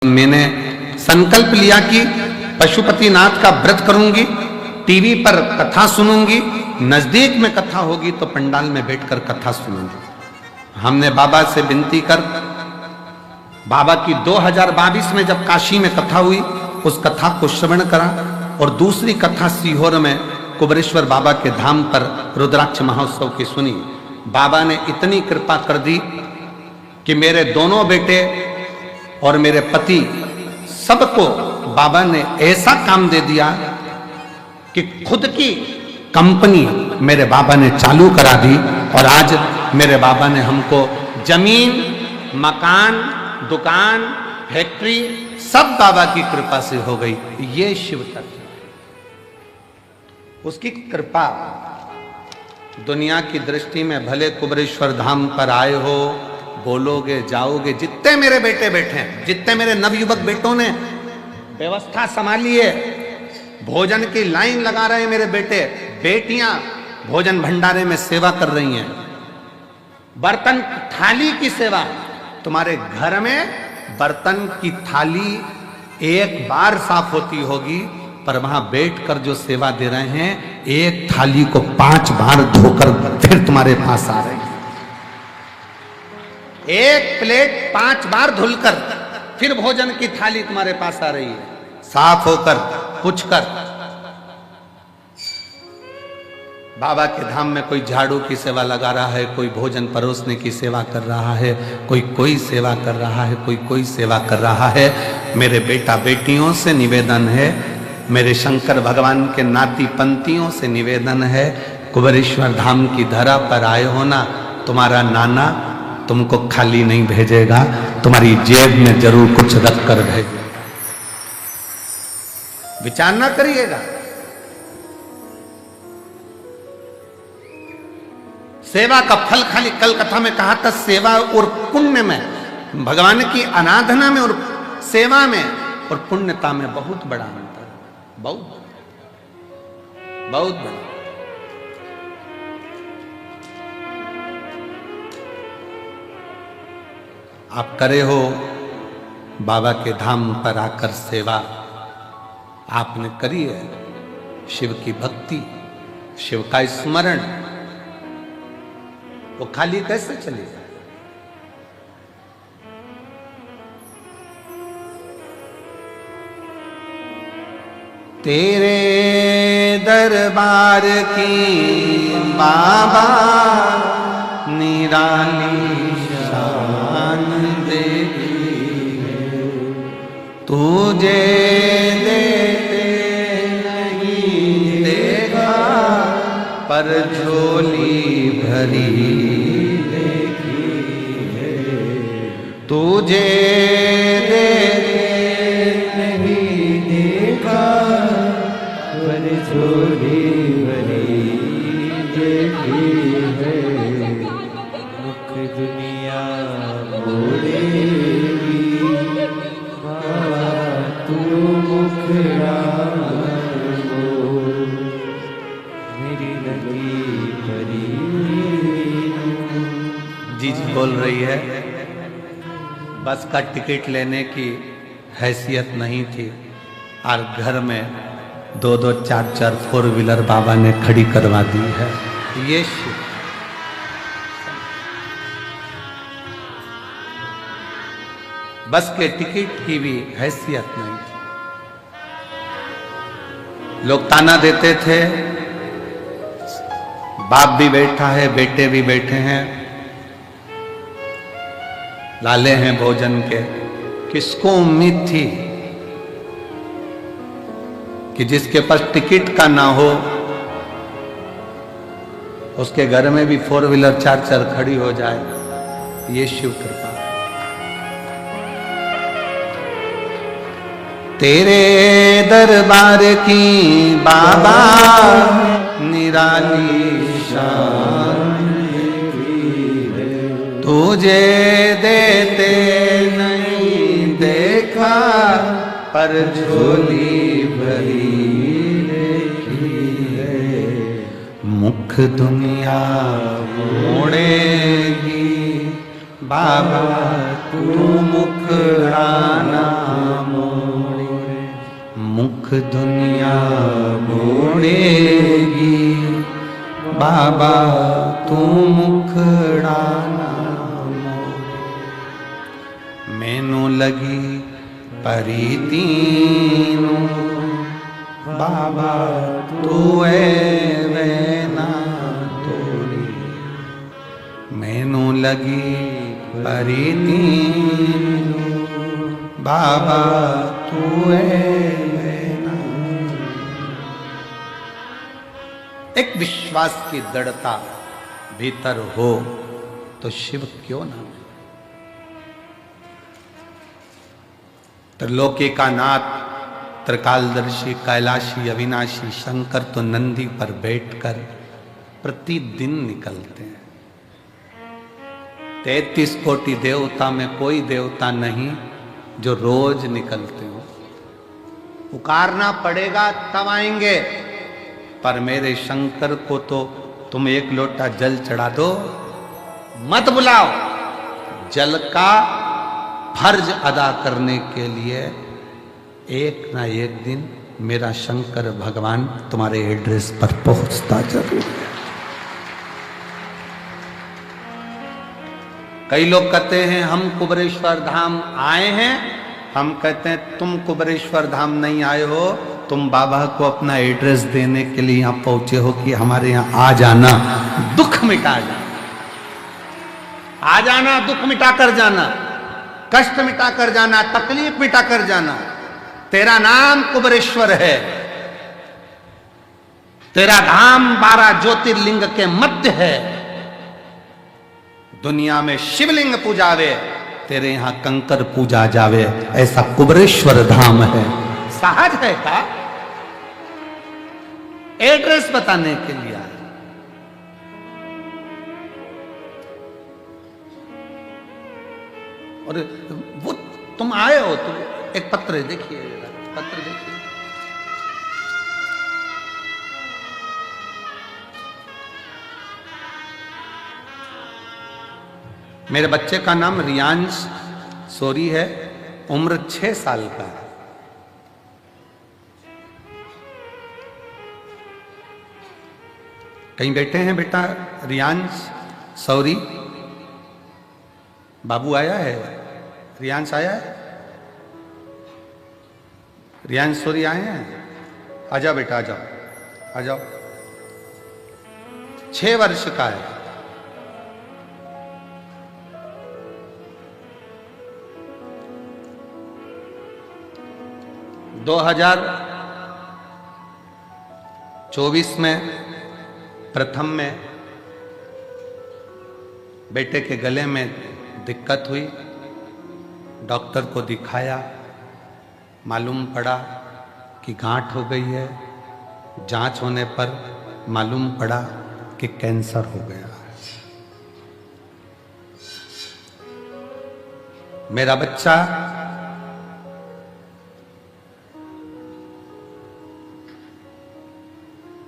मैंने संकल्प लिया कि पशुपतिनाथ का व्रत करूंगी, टीवी पर कथा सुनूंगी, नजदीक में कथा होगी तो पंडाल में बैठकर कथा सुनूंगी। हमने बाबा से विनती कर बाबा की 2022 में जब काशी में कथा हुई उस कथा को श्रवण करा और दूसरी कथा सीहोर में कुबरेश्वर बाबा के धाम पर रुद्राक्ष महोत्सव की सुनी। बाबा ने इतनी कृपा कर दी कि मेरे दोनों बेटे और मेरे पति सबको बाबा ने ऐसा काम दे दिया कि खुद की कंपनी मेरे बाबा ने चालू करा दी और आज मेरे बाबा ने हमको जमीन, मकान, दुकान, फैक्ट्री सब बाबा की कृपा से हो गई। ये शिव तत्व, उसकी कृपा। दुनिया की दृष्टि में भले कुबरेश्वर धाम पर आए हो, बोलोगे जाओगे, जितने मेरे बेटे बैठे हैं, जितने मेरे नवयुवक बेटों ने व्यवस्था संभाली है, भोजन की लाइन लगा रहे हैं मेरे बेटे, बेटियां भोजन भंडारे में सेवा कर रही हैं, बर्तन थाली की सेवा। तुम्हारे घर में बर्तन की थाली एक बार साफ होती होगी, पर वहां बैठकर जो सेवा दे रहे हैं एक थाली को 5 बार धोकर फिर तुम्हारे पास आ रहे हैं। एक प्लेट 5 बार धुलकर फिर भोजन की थाली तुम्हारे पास आ रही है, साफ होकर, पुछकर। बाबा के धाम में कोई झाड़ू की सेवा लगा रहा है, कोई भोजन परोसने की सेवा कर रहा है, कोई सेवा कर रहा है, कोई सेवा कर रहा है। मेरे बेटा बेटियों से निवेदन है, मेरे शंकर भगवान के नाती पंथियों से निवेदन है, कुबरेश्वर धाम की धरा पर आए हो ना, तुम्हारा नाना तुमको खाली नहीं भेजेगा, तुम्हारी जेब में जरूर कुछ रख कर भेजेगा। विचार ना करिएगा। सेवा का फल, खाली कल कथा में कहा था, सेवा और पुण्य में, भगवान की आराधना में और सेवा में और पुण्यता में बहुत बड़ा अंतर है, बहुत बड़ा। आप करे हो बाबा के धाम पर आकर सेवा, आपने करी है शिव की भक्ति, शिव का स्मरण, वो खाली कैसे चलेगा? तेरे दरबार की बाबा निराली शान देगी, तुझे देते नहीं देखा पर झोली भरी देखी है, तुझे देते नहीं देखा पर झोली भरी देखी है। मुख दुनिया मोड़ेगी बाबा, तू मुखड़ा मेरी लगी परी। जी बोल रही है, बस का टिकट लेने की हैसियत नहीं थी और घर में 2-2, 4-4 4 व्हीलर बाबा ने खड़ी करवा दी है। ये बस के टिकट की भी हैसियत नहीं थी। लोग ताना देते थे, बाप भी बैठा है, बेटे भी बैठे हैं, लाले हैं भोजन के। किसको उम्मीद थी कि जिसके पास टिकट का ना हो उसके घर में भी 4 व्हीलर 4-4 खड़ी हो जाए? ये शिव कृपा। तेरे दरबार की बाबा निराली शान, तुझे देते नहीं देखा पर झोली भरी देखी है। मुख दुनिया मोड़ेगी बाबा तू मुखड़ा ना मोड़े, मुख दुनिया मोड़ेगी, बाबा तू मुखड़ा ना मोड़े। मैनू लगी परी तीनू, बाबा तू वे ना तोड़ी। मैनू लगी परी तीनू, बाबा तू ना। एक विश्वास की दृढ़ता भीतर हो तो शिव क्यों ना। त्रिलोकी का नाथ, त्रिकालदर्शी, कैलाशी, अविनाशी शंकर तो नंदी पर बैठकर प्रतिदिन निकलते हैं। 33 कोटि देवता में कोई देवता नहीं जो रोज निकलते हो। पुकारना पड़ेगा तब आएंगे, पर मेरे शंकर को तो तुम एक लोटा जल चढ़ा दो, मत बुलाओ। जल का फर्ज अदा करने के लिए एक ना एक दिन मेरा शंकर भगवान तुम्हारे एड्रेस पर पहुंचता जरूर है। कई लोग कहते हैं हम कुबेरेश्वर धाम आए हैं, हम कहते हैं तुम कुबेरेश्वर धाम नहीं आए हो, तुम बाबा को अपना एड्रेस देने के लिए यहां पहुंचे हो कि हमारे यहां आ जाना, दुख मिटा जाना, आ जाना, दुख मिटा कर जाना, कष्ट मिटा कर जाना, तकलीफ मिटा कर जाना। तेरा नाम कुबेरेश्वर है, तेरा धाम 12 ज्योतिर्लिंग के मध्य है। दुनिया में शिवलिंग पूजावे, तेरे यहां कंकर पूजा जावे, ऐसा कुबेरेश्वर धाम है। सहज है का एड्रेस बताने के लिए आए। और वो तुम आए हो तो एक पत्र देखिए, पत्र देखिए। मेरे बच्चे का नाम रियांश सोरी है, उम्र 6 साल का है। कहीं बैठे हैं बेटा रियांश सौरी? बाबू आया है? रियांश आया है? रियांश सौरी आए हैं? आ जाओ बेटा, आ जाओ, आ जाओ। 6 वर्ष का है। दो 2024 में प्रथम में बेटे के गले में दिक्कत हुई, डॉक्टर को दिखाया, मालूम पड़ा कि गांठ हो गई है। जांच होने पर मालूम पड़ा कि कैंसर हो गया। मेरा बच्चा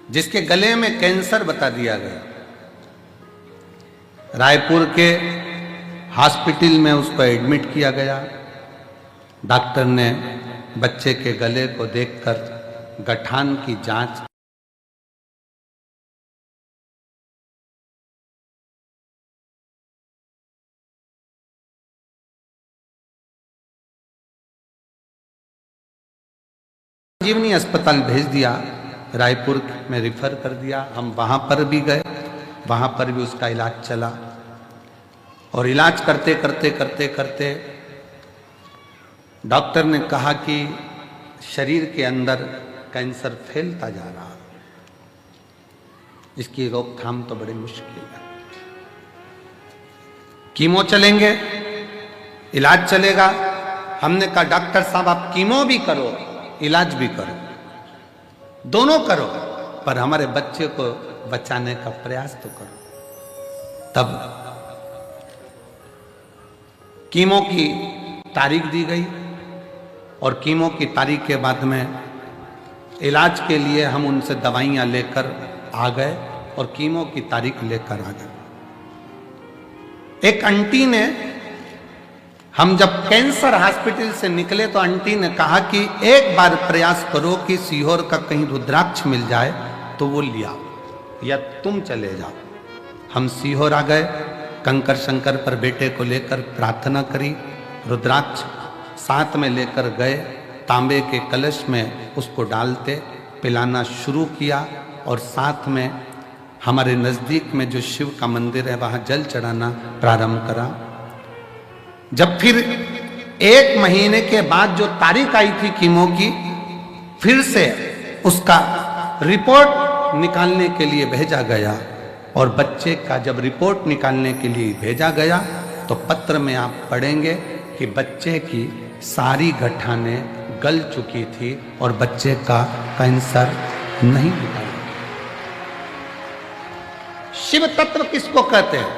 जिसके गले में कैंसर बता दिया गया, रायपुर के हॉस्पिटल में उसको एडमिट किया गया। डॉक्टर ने बच्चे के गले को देखकर गठान की जांच संजीवनी अस्पताल भेज दिया, रायपुर में रिफर कर दिया। हम वहाँ पर भी गए, वहाँ पर भी उसका इलाज चला। और इलाज करते करते करते करते डॉक्टर ने कहा कि शरीर के अंदर कैंसर फैलता जा रहा है, इसकी रोकथाम तो बड़ी मुश्किल है। कीमो चलेंगे, इलाज चलेगा। हमने कहा डॉक्टर साहब आप कीमो भी करो, इलाज भी करो, दोनों करो, पर हमारे बच्चे को बचाने का प्रयास तो करो। तब कीमो की तारीख दी गई और कीमो की तारीख के बाद में इलाज के लिए हम उनसे दवाइयां लेकर आ गए और कीमो की तारीख लेकर आ गए। एक आंटी ने हम जब कैंसर हॉस्पिटल से निकले तो आंटी ने कहा कि एक बार प्रयास करो कि सीहोर का कहीं रुद्राक्ष मिल जाए तो वो लिया, या तुम चले जाओ। हम सीहोर आ गए, कंकर शंकर पर बेटे को लेकर प्रार्थना करी, रुद्राक्ष साथ में लेकर गए, तांबे के कलश में उसको डालते पिलाना शुरू किया और साथ में हमारे नज़दीक में जो शिव का मंदिर है वहाँ जल चढ़ाना प्रारंभ करा। जब फिर 1 महीने के बाद जो तारीख आई थी कीमो की, फिर से उसका रिपोर्ट निकालने के लिए भेजा गया और बच्चे का जब रिपोर्ट निकालने के लिए भेजा गया तो पत्र में आप पढ़ेंगे कि बच्चे की सारी गठानें गल चुकी थी और बच्चे का कैंसर नहीं निकाला। शिव तत्व किसको कहते हैं?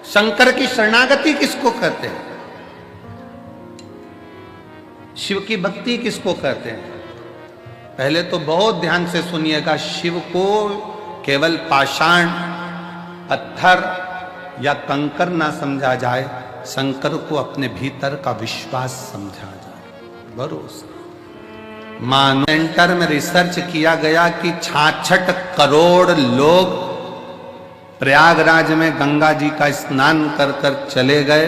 शंकर की शरणागति किसको कहते हैं? शिव की भक्ति किसको कहते हैं? पहले तो बहुत ध्यान से सुनिएगा, शिव को केवल पाषाण पत्थर या कंकर ना समझा जाए, शंकर को अपने भीतर का विश्वास समझा जाए, भरोसा। मानो सेंटर में रिसर्च किया गया कि 66 करोड़ लोग प्रयागराज में गंगा जी का स्नान कर कर चले गए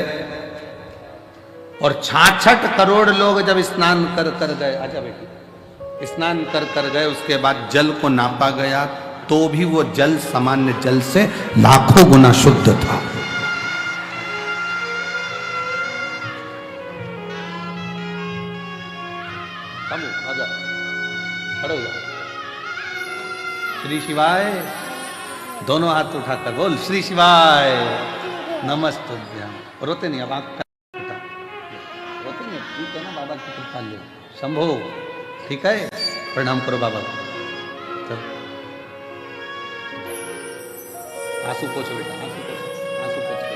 और 66 करोड़ लोग जब स्नान कर कर गए, आजा बेटी, स्नान कर कर गए, उसके बाद जल को नापा गया तो भी वो जल सामान्य जल से लाखों गुना शुद्ध था। आजा, खड़े हो जाओ। श्री शिवाय, दोनों हाथ उठाकर बोल श्री शिवाय नमस्तुभ्यं। रोते नहीं, अब आंख रोते नहीं, ठीक है ना, बाबा की कृपा ले। शंभो, ठीक है, प्रणाम करो बाबा को। आंसू पोछो बेटा, आंसू पोछो, आंसू पोछ के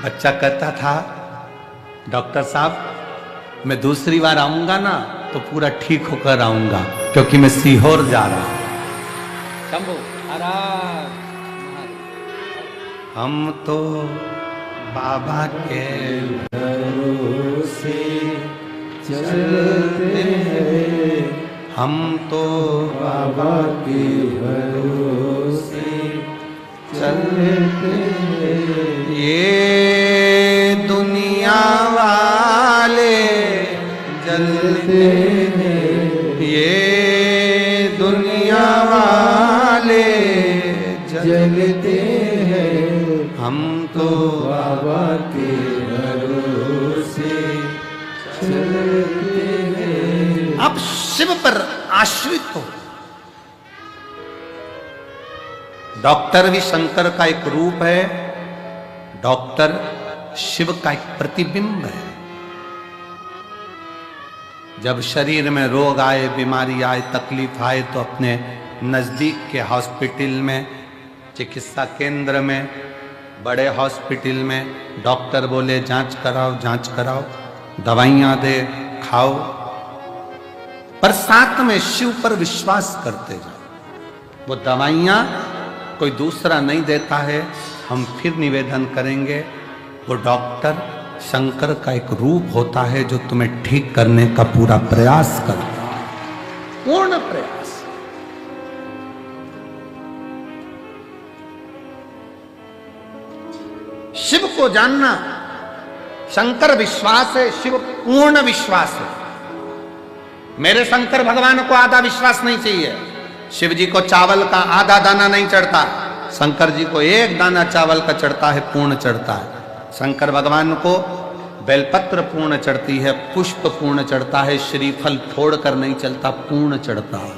बच्चा कहता था डॉक्टर साहब मैं दूसरी बार आऊंगा ना तो पूरा ठीक होकर आऊंगा क्योंकि मैं सीहोर जा रहा हूं। शंभू महाराज, हम तो बाबा के भरोसे चलते हैं, हम तो बाबा के भरोसे चलते हैं। ये दुनिया वाले जलते हैं, ये दुनिया वाले जलते हैं, हम तो बाबा के भरोसे चलते हैं। आप शिव पर आश्रित हो। डॉक्टर भी शंकर का एक रूप है, डॉक्टर शिव का एक प्रतिबिंब है। जब शरीर में रोग आए, बीमारी आए, तकलीफ आए तो अपने नजदीक के हॉस्पिटल में, चिकित्सा केंद्र में, बड़े हॉस्पिटल में डॉक्टर बोले जांच कराओ, जांच कराओ, दवाइयां दे, खाओ, पर साथ में शिव पर विश्वास करते जाओ। वो दवाइयां कोई दूसरा नहीं देता है। हम फिर निवेदन करेंगे, वो डॉक्टर शंकर का एक रूप होता है जो तुम्हें ठीक करने का पूरा प्रयास करता है, पूर्ण प्रयास। शिव को जानना, शंकर विश्वास है, शिव पूर्ण विश्वास है। मेरे शंकर भगवान को आधा विश्वास नहीं चाहिए। शिव जी को चावल का आधा दाना नहीं चढ़ता, शंकर जी को एक दाना चावल का चढ़ता है, पूर्ण चढ़ता है। शंकर भगवान को बेलपत्र पूर्ण चढ़ती है, पुष्प पूर्ण चढ़ता है, श्रीफल फोड़ कर नहीं चलता, पूर्ण चढ़ता है,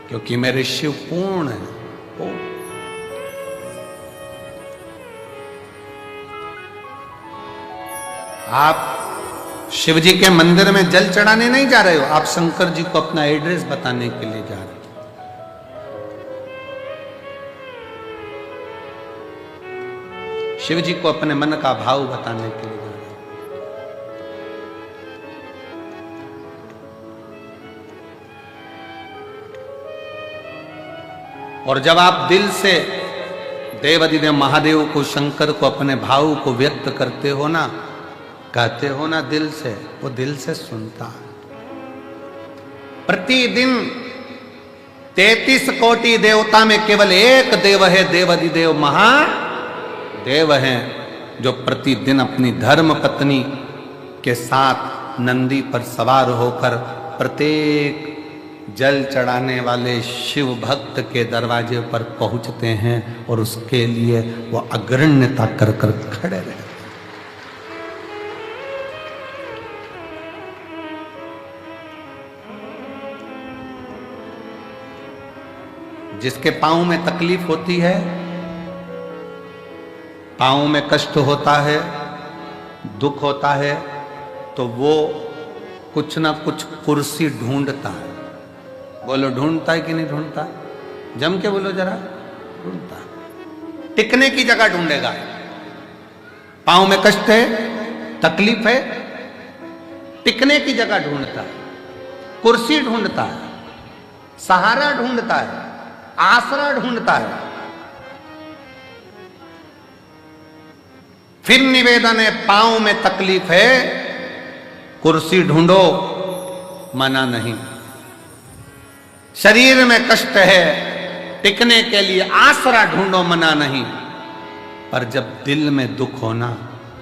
क्योंकि मेरे शिव पूर्ण है। आप शिव जी के मंदिर में जल चढ़ाने नहीं जा रहे हो, आप शंकर जी को अपना एड्रेस बताने के लिए जा रहे हो। शिव जी को अपने मन का भाव बताने के लिए। और जब आप दिल से देवाधिदेव महादेव को, शंकर को, अपने भाव को व्यक्त करते हो ना, कहते हो ना दिल से, वो दिल से सुनता है। प्रतिदिन 33 कोटि देवता में केवल एक देव है, देवाधिदेव महादेव हैं, जो प्रतिदिन अपनी धर्म पत्नी के साथ नंदी पर सवार होकर प्रत्येक जल चढ़ाने वाले शिव भक्त के दरवाजे पर पहुंचते हैं और उसके लिए वो अग्रण्यता कर कर खड़े रहते हैं। जिसके पांव में तकलीफ होती है, पांव में कष्ट होता है, दुख होता है, तो वो कुछ ना कुछ कुर्सी ढूंढता है। बोलो ढूंढता है कि नहीं ढूंढता? जम के बोलो जरा, ढूंढता है। टिकने की जगह ढूंढेगा। पांव में कष्ट है, तकलीफ है, टिकने की जगह ढूंढता है, कुर्सी ढूंढता है, सहारा ढूंढता है, आसरा ढूंढता है। फिर निवेदन है, पांव में तकलीफ है, कुर्सी ढूंढो, मना नहीं। शरीर में कष्ट है, टिकने के लिए आसरा ढूंढो, मना नहीं। पर जब दिल में दुख होना,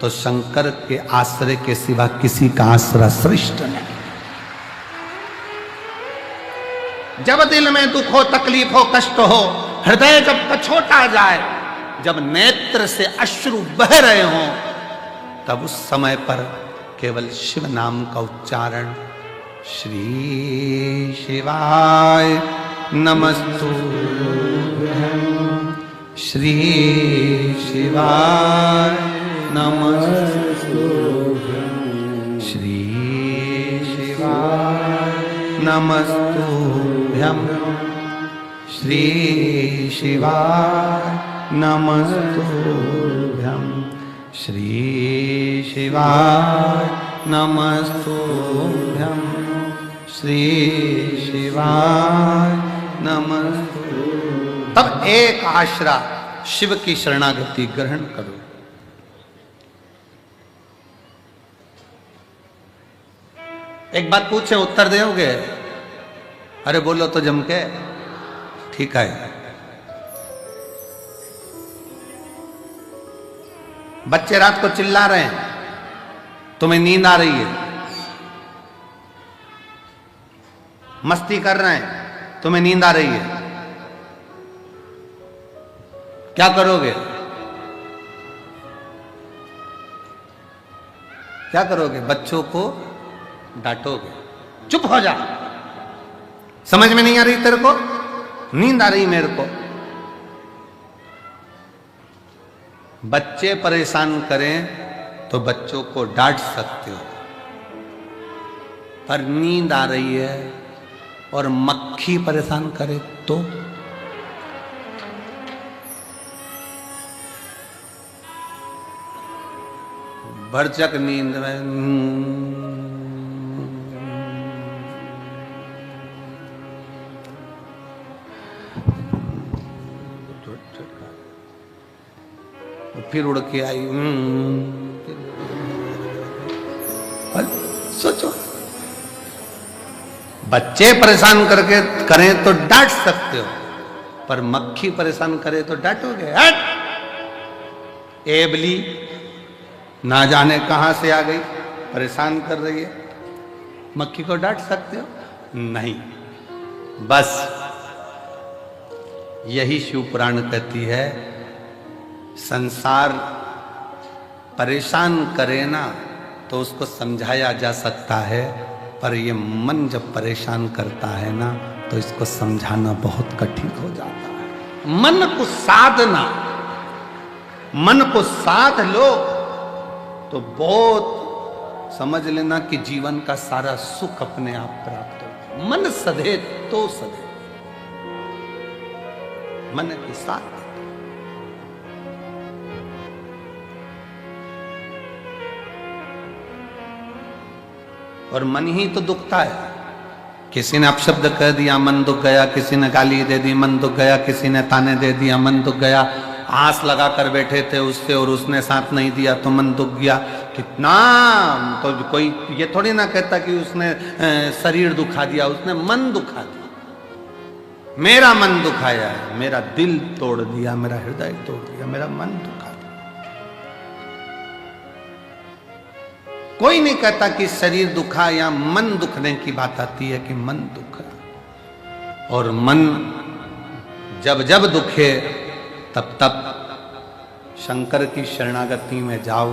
तो शंकर के आश्रय के सिवा किसी का आसरा श्रेष्ठ नहीं। जब दिल में दुख हो, तकलीफ हो, कष्ट हो, हृदय जब कछोटा जाए, जब नेत्र से अश्रु बह रहे हों, तब उस समय पर केवल शिव नाम का उच्चारण, श्री शिवाय नमस्तुभ्यं, श्री शिवाय नमस्तुभ्यं, श्री शिवाय नमस्तुभ्यं, श्री शिवाय नमस्तुभ्यं, श्री शिवाय नमस्तुभ्यं, श्री शिवाय नमस्तुभ्यं। तब एक आश्रा शिव की शरणागति ग्रहण करो। एक बात पूछे, उत्तर दोगे? अरे बोलो तो जम के। ठीक है। बच्चे रात को चिल्ला रहे हैं, तुम्हें नींद आ रही है, मस्ती कर रहे हैं, तुम्हें नींद आ रही है, क्या करोगे? क्या करोगे? बच्चों को डांटोगे, चुप हो जा, समझ में नहीं आ रही तेरे को, नींद आ रही मेरे को। बच्चे परेशान करें तो बच्चों को डांट सकते हो, पर नींद आ रही है और मक्खी परेशान करे तो? भरचक नींद में फिर उड़ के आई। सोचो, बच्चे परेशान करके करें तो डांट सकते हो, पर मक्खी परेशान करे तो डांटोगे? हट, एबली ना जाने कहां से आ गई, परेशान कर रही है, मक्खी को डांट सकते हो? नहीं। बस यही शिव पुराण कहती है, संसार परेशान करे ना तो उसको समझाया जा सकता है, पर ये मन जब परेशान करता है ना, तो इसको समझाना बहुत कठिन हो जाता है। मन को साधना, मन को साध लो तो बहुत समझ लेना कि जीवन का सारा सुख अपने आप प्राप्त हो। मन सधे तो सधे, मन के साथ। और मन ही तो दुखता है। किसी ने अपशब्द कह दिया, मन दुख गया। किसी ने गाली दे दी, मन दुख गया। किसी ने ताने दे दिया, मन दुख गया। आस लगा कर बैठे थे उससे और उसने साथ नहीं दिया तो मन दुख गया। कितना तो कोई ये थोड़ी ना कहता कि उसने शरीर दुखा दिया, उसने मन दुखा दिया। मेरा मन दुखाया है, मेरा दिल तोड़ दिया, मेरा हृदय तोड़ दिया, मेरा मन दुखा दिया। कोई नहीं कहता कि शरीर दुखा या मन दुखने की बात आती है कि मन दुखा। और मन जब जब दुखे तब तब शंकर की शरणागति में जाओ।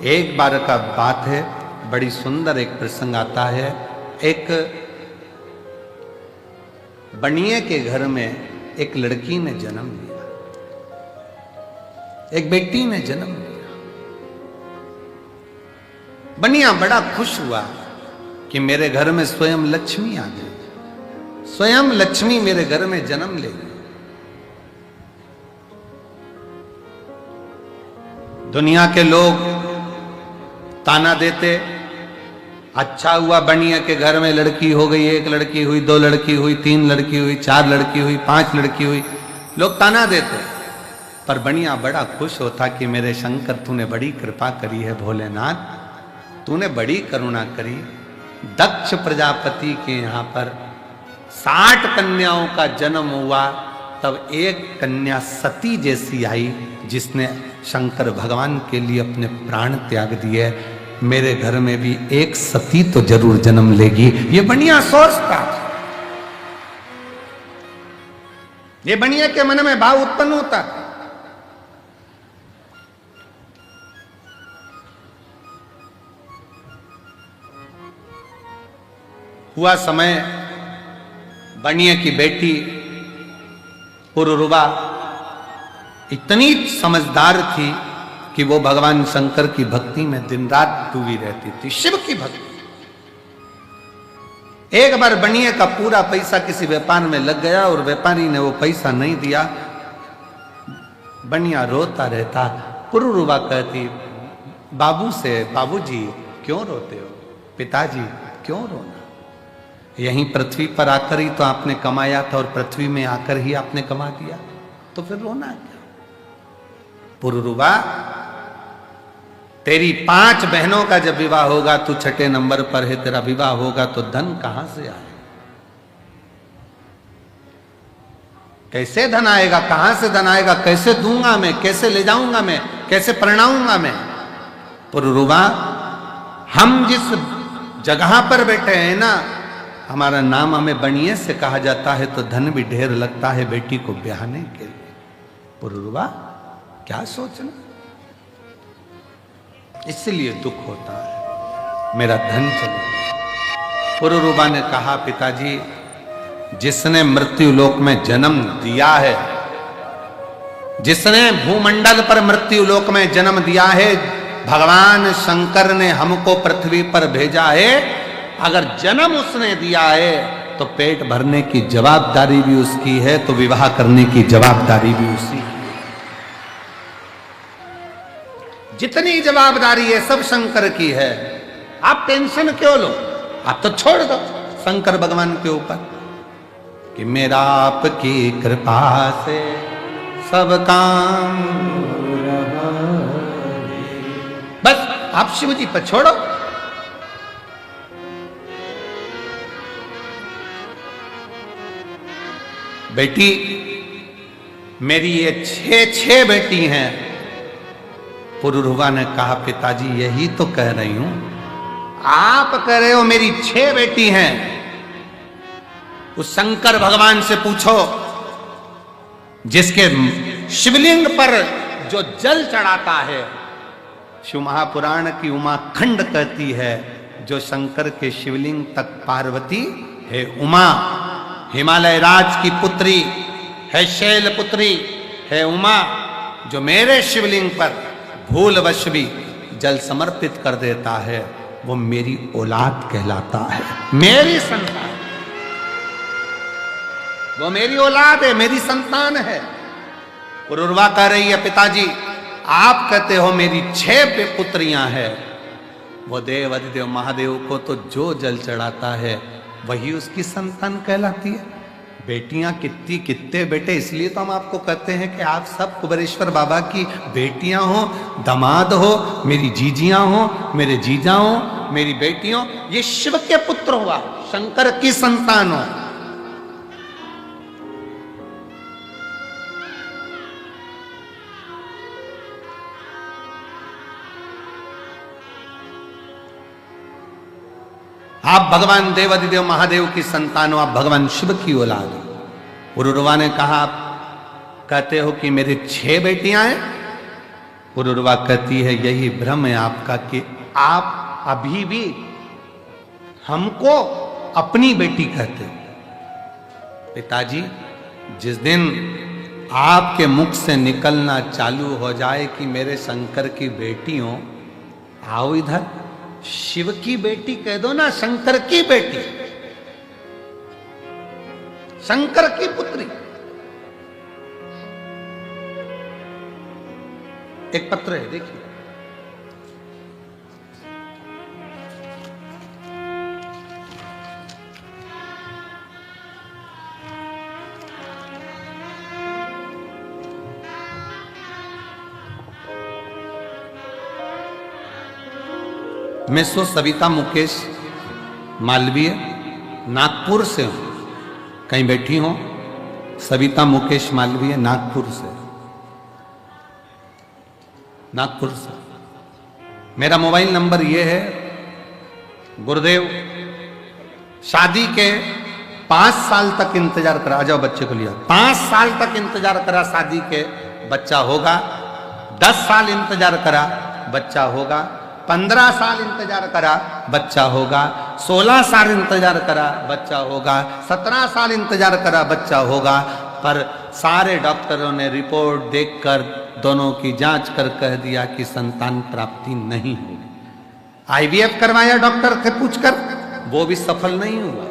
एक बार का बात है, बड़ी सुंदर एक प्रसंग आता है। एक बनिए के घर में एक लड़की ने जन्म लिया, एक बेटी ने जन्म लिया। बनिया बड़ा खुश हुआ कि मेरे घर में स्वयं लक्ष्मी आ गई, स्वयं लक्ष्मी मेरे घर में जन्म लेगी। दुनिया के लोग ताना देते, अच्छा हुआ बनिया के घर में लड़की हो गई, एक लड़की हुई, दो लड़की हुई, तीन लड़की हुई, चार लड़की हुई, पांच लड़की हुई, लोग ताना देते। पर बनिया बड़ा खुश होता कि मेरे शंकर तूने बड़ी कृपा करी है, भोलेनाथ तूने बड़ी करुणा करी। दक्ष प्रजापति के यहाँ पर 60 कन्याओं का जन्म हुआ, तब एक कन्या सती जैसी आई जिसने शंकर भगवान के लिए अपने प्राण त्याग दिए। मेरे घर में भी एक सती तो जरूर जन्म लेगी, ये बनिया सोचता। ये बनिया के मन में भाव उत्पन्न होता। हुआ समय, बनिया की बेटी पुरुरुवा इतनी समझदार थी कि वो भगवान शंकर की भक्ति में दिन रात डूबी रहती थी, शिव की भक्ति। एक बार बनिए का पूरा पैसा किसी व्यापार में लग गया और व्यापारी ने वो पैसा नहीं दिया। बनिया रोता रहता। पुरुरुवा कहती बाबू से, बाबूजी क्यों रोते हो, पिताजी क्यों रोना, यहीं पृथ्वी पर आकर ही तो आपने कमाया था और पृथ्वी में आकर ही आपने कमा दिया, तो फिर रोना क्या। पुरुरुवा तेरी 5 बहनों का जब विवाह होगा, तू 6 नंबर पर है, तेरा विवाह होगा तो धन कहां से आए, कैसे धन आएगा, कहां से धन आएगा, कैसे दूंगा मैं, कैसे ले जाऊंगा मैं, कैसे परिणाऊंगा मैं। पुरुरुवा हम जिस जगह पर बैठे हैं ना, हमारा नाम हमें बनिए से कहा जाता है तो धन भी ढेर लगता है बेटी को ब्याहने के लिए। पुरुरुवा क्या सोचना, इसलिए दुख होता है मेरा धन चले। पुरुरुवा ने कहा पिताजी, जिसने मृत्यु लोक में जन्म दिया है, जिसने भूमंडल पर मृत्यु लोक में जन्म दिया है, भगवान शंकर ने हमको पृथ्वी पर भेजा है। अगर जन्म उसने दिया है तो पेट भरने की जवाबदारी भी उसकी है, तो विवाह करने की जवाबदारी भी उसी की। जितनी जवाबदारी है सब शंकर की है। आप टेंशन क्यों लो, आप तो छोड़ दो शंकर भगवान के ऊपर कि मेरा आपकी कृपा से सब काम, बस आप शिव जी पर छोड़ो। बेटी मेरी ये 6 बेटी हैं। पुरुरुवा ने कहा पिताजी यही तो कह रही हूं, आप कह रहे हो मेरी 6 बेटी हैं। उस शंकर भगवान से पूछो जिसके शिवलिंग पर जो जल चढ़ाता है, शिव महापुराण की उमा खंड कहती है, जो शंकर के शिवलिंग तक पार्वती है उमा, हिमालय राज की पुत्री है, शैल पुत्री है उमा, जो मेरे शिवलिंग पर भूलवश भी जल समर्पित कर देता है, वो मेरी औलाद कहलाता है, मेरी संतान, वो मेरी औलाद है, मेरी संतान है। पुरुरवा कह रही है पिताजी आप कहते हो मेरी 6 पुत्रियां हैं, वो देव अधिदेव महादेव को तो जो जल चढ़ाता है वही उसकी संतान कहलाती है। बेटियां कितनी कितने बेटे, इसलिए तो हम आपको कहते हैं कि आप सब कुबेरेश्वर बाबा की बेटियां हो, दामाद हो, मेरी जीजियां हो, मेरे जीजा हो, मेरी बेटियों, ये शिव के पुत्र हुआ, शंकर की संतान हो। आप भगवान देव अधिदेव महादेव की संतान हो, आप भगवान शिव की औलाद हो। पुरुरवा ने कहा, आप कहते हो कि मेरे 6 बेटियां हैं। पुरुरवा कहती है यही भ्रम है आपका कि आप अभी भी हमको अपनी बेटी कहते हो। पिताजी, जिस दिन आपके मुख से निकलना चालू हो जाए कि मेरे शंकर की बेटी हो, आओ इधर, शिव की बेटी कह दो ना, शंकर की बेटी, शंकर की पुत्री। एक पत्र है, देखिए। मैं सविता मुकेश मालवीय नागपुर से हूं। कहीं बैठी हो? सविता मुकेश मालवीय नागपुर से, नागपुर से। मेरा मोबाइल नंबर ये है। गुरुदेव, शादी के 5 साल तक इंतजार करा, आ जाओ बच्चे को लिया, 5 साल तक इंतजार करा, शादी के बच्चा होगा। 10 साल इंतजार करा, बच्चा होगा। 15 साल इंतजार करा, बच्चा होगा। 16 साल इंतजार करा, बच्चा होगा। 17 साल इंतजार करा, बच्चा होगा। पर सारे डॉक्टरों ने रिपोर्ट देखकर दोनों की जांच कर कह दिया कि संतान प्राप्ति नहीं होगी। आईवीएफ करवाया डॉक्टर से पूछकर, वो भी सफल नहीं हुआ।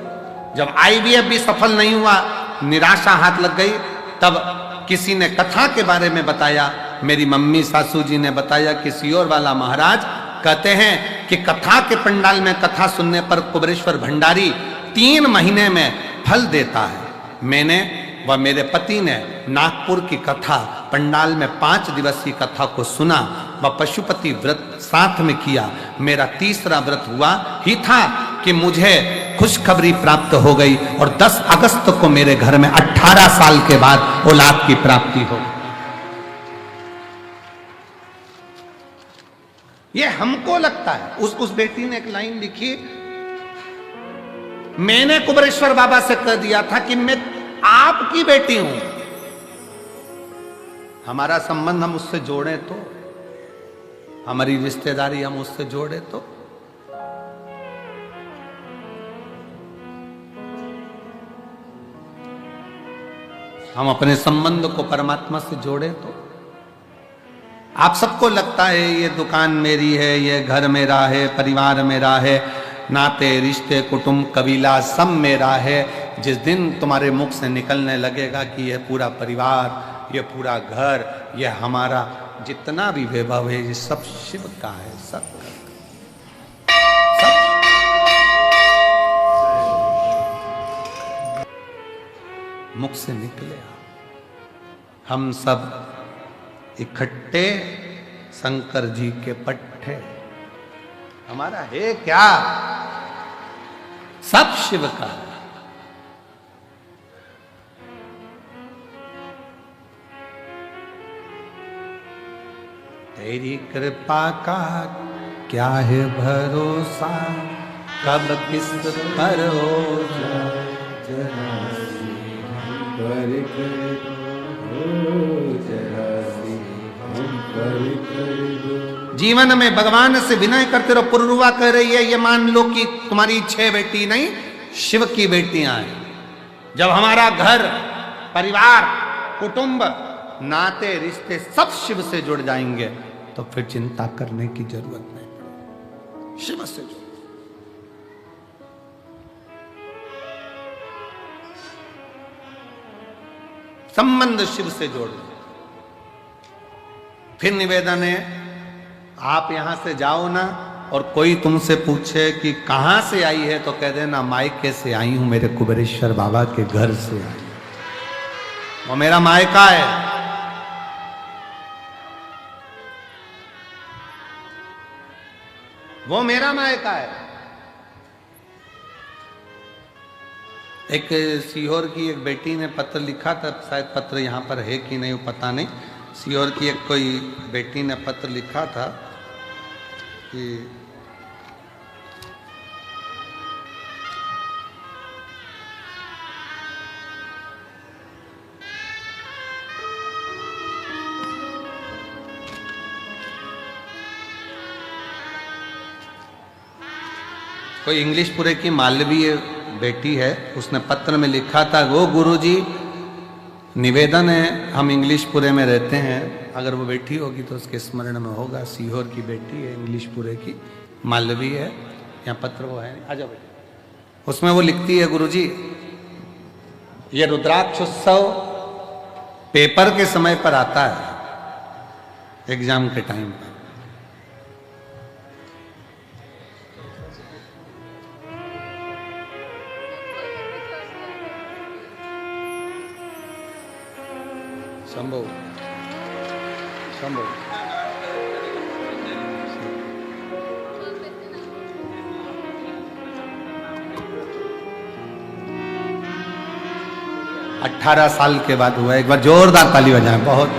जब आईवीएफ भी सफल नहीं हुआ, निराशा हाथ लग गई। तब किसी ने कथा के बारे में बताया, मेरी मम्मी सासू जी ने बताया कि सियोर वाला महाराज कहते हैं कि कथा के पंडाल में कथा सुनने पर कुबेरेश्वर भंडारी 3 महीने में फल देता है। मैंने व मेरे पति ने नागपुर की कथा पंडाल में 5 दिवसीय कथा को सुना व पशुपति व्रत साथ में किया। मेरा तीसरा व्रत हुआ ही था कि मुझे खुशखबरी प्राप्त हो गई और 10 अगस्त को मेरे घर में 18 साल के बाद औलाद की प्राप्ति हो। ये हमको लगता है। उस बेटी ने एक लाइन लिखी, मैंने कुबेरेश्वर बाबा से कह दिया था कि मैं आपकी बेटी हूं। हमारा संबंध हम उससे जोड़े तो, हमारी रिश्तेदारी हम उससे जोड़े तो। हम अपने संबंध को परमात्मा से जोड़े तो। आप सबको लगता है ये दुकान मेरी है, ये घर मेरा है, परिवार मेरा है, नाते रिश्ते कुटुंब कबीला सब मेरा है। जिस दिन तुम्हारे मुख से निकलने लगेगा कि ये पूरा परिवार, ये पूरा घर, ये हमारा जितना भी वैभव है, ये सब शिव का है, सब मुख से निकले। हम सब इकट्ठे शंकर जी के पट्टे, हमारा है क्या? सब शिव का। तेरी कृपा का क्या है भरोसा, कब किस पर हो जीवन में भगवान से विनय करते रहो। पुरुरवा कह रही है, ये मान लो कि तुम्हारी 6 बेटी नहीं, शिव की बेटियां हैं। जब हमारा घर, परिवार, कुटुंब, नाते रिश्ते सब शिव से जुड़ जाएंगे तो फिर चिंता करने की जरूरत नहीं। शिव से जुड़, संबंध शिव से जोड़। फिर निवेदन है, आप यहां से जाओ ना, और कोई तुमसे पूछे कि कहां से आई है तो कह देना मायके से आई हूं, मेरे कुबेरेश्वर बाबा के घर से आई, वो मेरा मायका है। वो मेरा मायका है। एक सीहोर की एक बेटी ने पत्र लिखा था, शायद पत्र यहाँ पर है कि नहीं वो पता नहीं। सीहोर की एक कोई बेटी ने पत्र लिखा था कि कोई इंग्लिशपुरे की मालवीय बेटी है, उसने पत्र में लिखा था, वो गुरुजी निवेदन है, हम इंग्लिशपुरे में रहते हैं, अगर वो बेटी होगी तो उसके स्मरण में होगा। सीहोर की बेटी है, इंग्लिशपुरे की, मालवी है। यहाँ पत्र वो है, आ जाओ बेटी। उसमें वो लिखती है, गुरुजी ये रुद्राक्ष उत्सव पेपर के समय पर आता है, एग्जाम के टाइम पर। संभव संभव 18 साल के बाद हुआ। एक बार जोरदार ताली बजाएं। बहुत